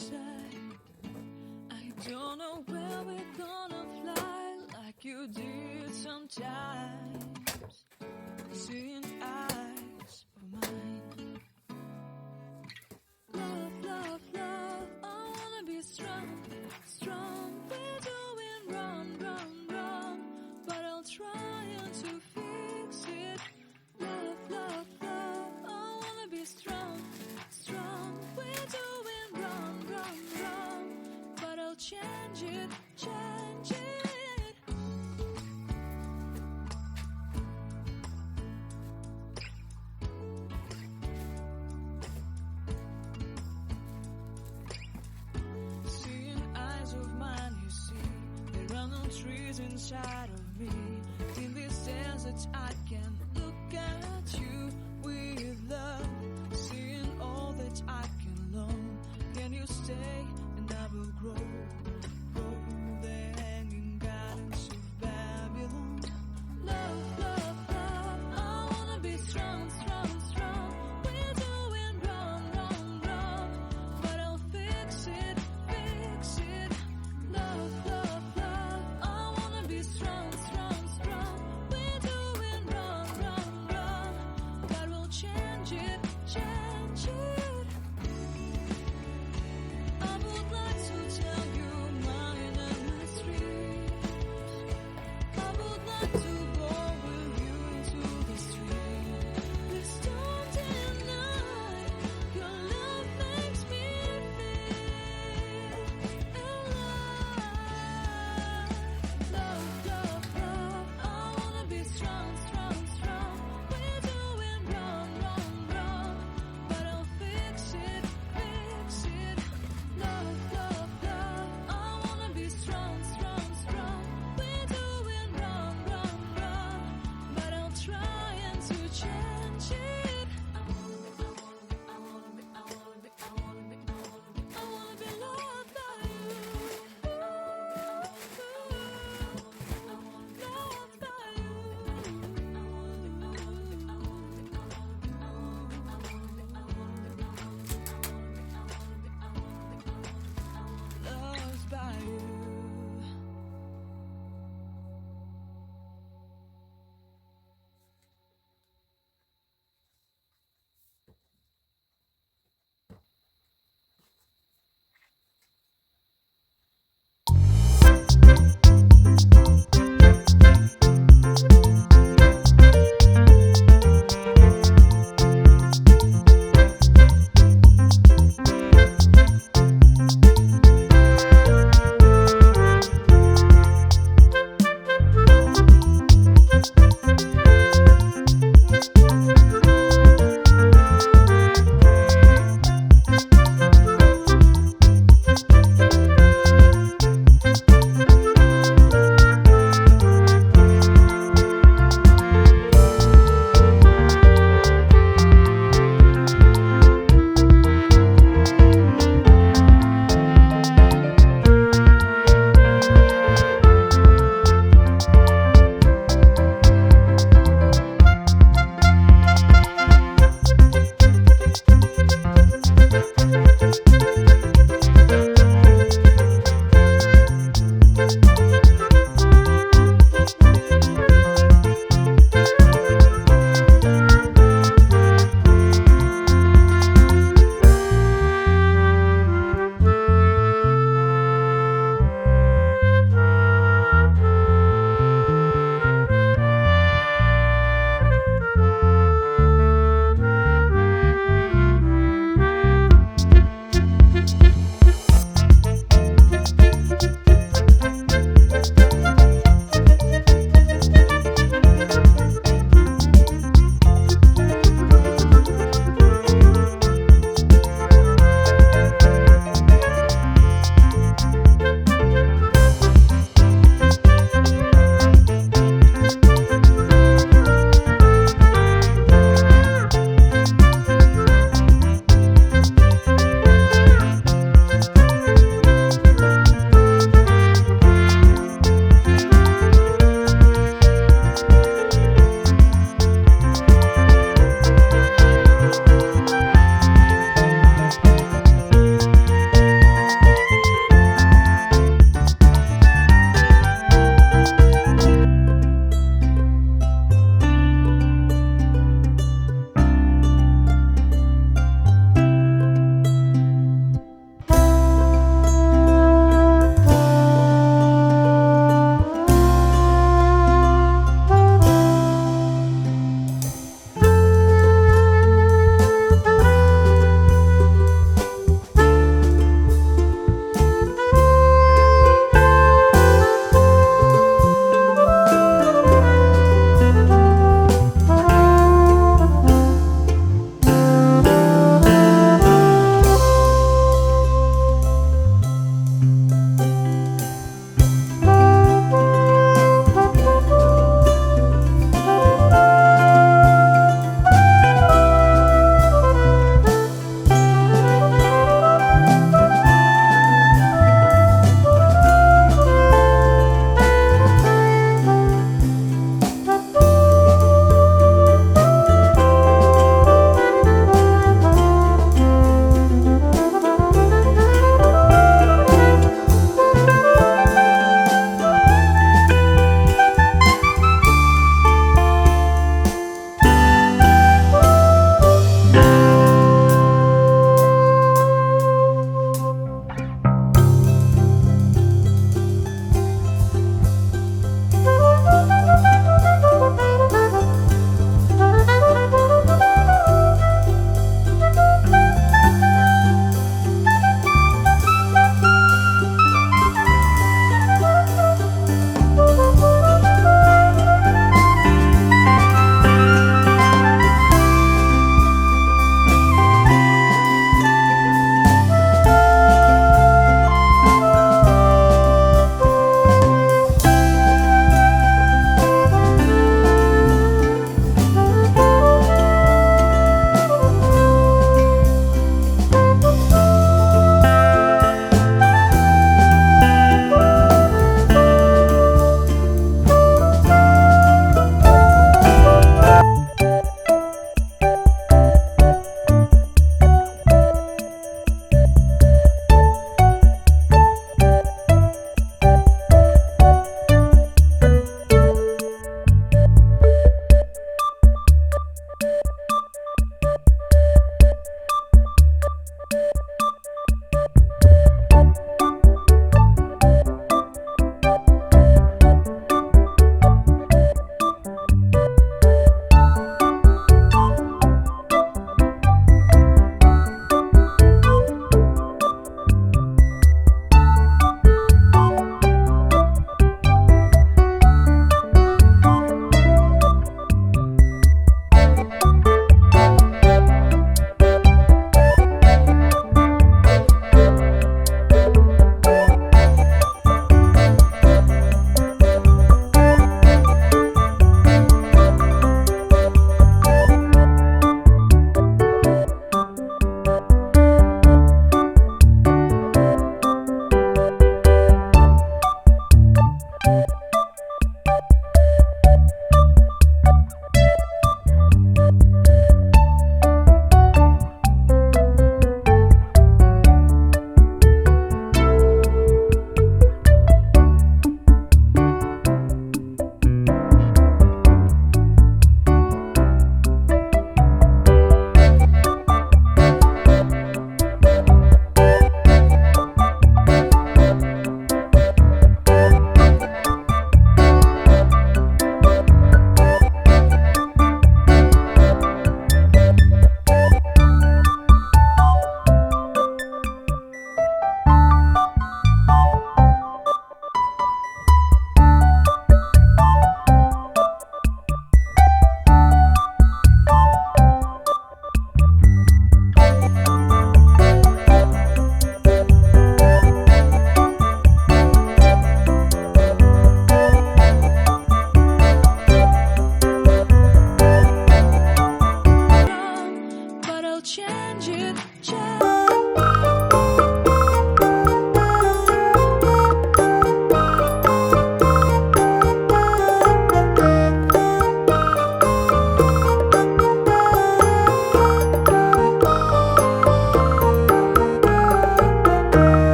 inside. I don't know where we're gonna fly like you did sometimes. Seeing eyes of mine. Love, love, love, I wanna be strong, strong. We're doing wrong, wrong, wrong, but I'll try to fix it. Love, love, love, I wanna be strong, strong. We're doing wrong, wrong, wrong, but I'll change it, change it. Seeing eyes of mine, you see, there are no trees inside of me. In this desert I can look at you with love. Seeing all that I can learn. Can you stay and I will grow? Grow the hanging gardens of Babylon. Love, love, love, I wanna be strong, strong, strong. We're doing wrong, wrong, wrong, but I'll fix it, fix it. Love, love, love, I wanna be strong, strong, strong. We're doing wrong, wrong, wrong, but we'll change it, change it. I would like to tell you mine and my street. I would like to go with you into the street. Please don't deny your love makes me feel alive. Love, love, love, I wanna be strong, strong, strong. We're doing wrong, wrong, wrong,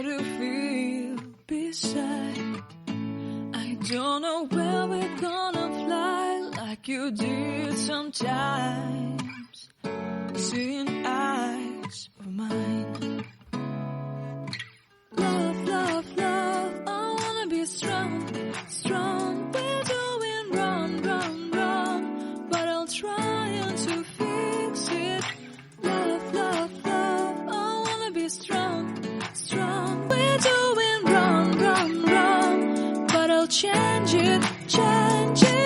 to feel beside. I don't know where we're gonna fly like you did sometimes. Seeing eyes of mine. Love, love, love, I wanna be strong, strong. We're doing wrong, wrong, wrong, but I'll try to fix it. Love, love, love, I wanna be strong, strong. We're doing wrong, wrong, wrong, but I'll change it, change it.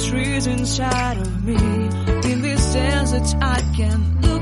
Trees inside of me. In this desert I can look